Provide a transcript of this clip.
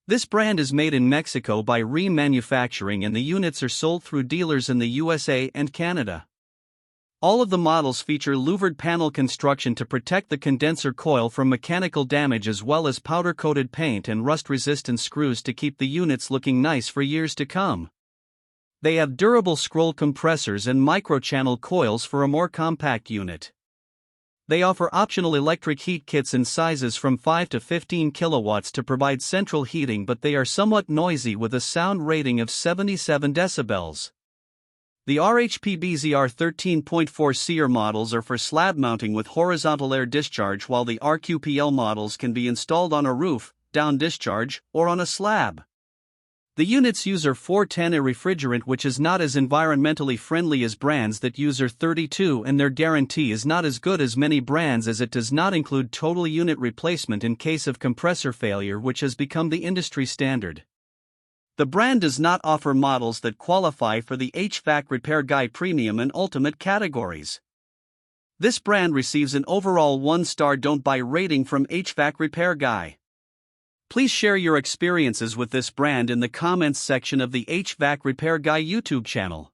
This brand is made in Mexico by remanufacturing, and the units are sold through dealers in the USA and Canada. All of the models feature louvered panel construction to protect the condenser coil from mechanical damage, as well as powder-coated paint and rust-resistant screws to keep the units looking nice for years to come. They have durable scroll compressors and microchannel coils for a more compact unit. They offer optional electric heat kits in sizes from 5 to 15 kilowatts to provide central heating, but they are somewhat noisy with a sound rating of 77 decibels. The RHPBZR 13.4 SEER models are for slab mounting with horizontal air discharge, while the RQPL models can be installed on a roof, down discharge, or on a slab. The units use R410, a refrigerant which is not as environmentally friendly as brands that use R32, and their guarantee is not as good as many brands, as it does not include total unit replacement in case of compressor failure, which has become the industry standard. The brand does not offer models that qualify for the HvacRepairGuy Premium and Ultimate categories. This brand receives an overall 1-star don't buy rating from HvacRepairGuy. Please share your experiences with this brand in the comments section of the HvacRepairGuy YouTube channel.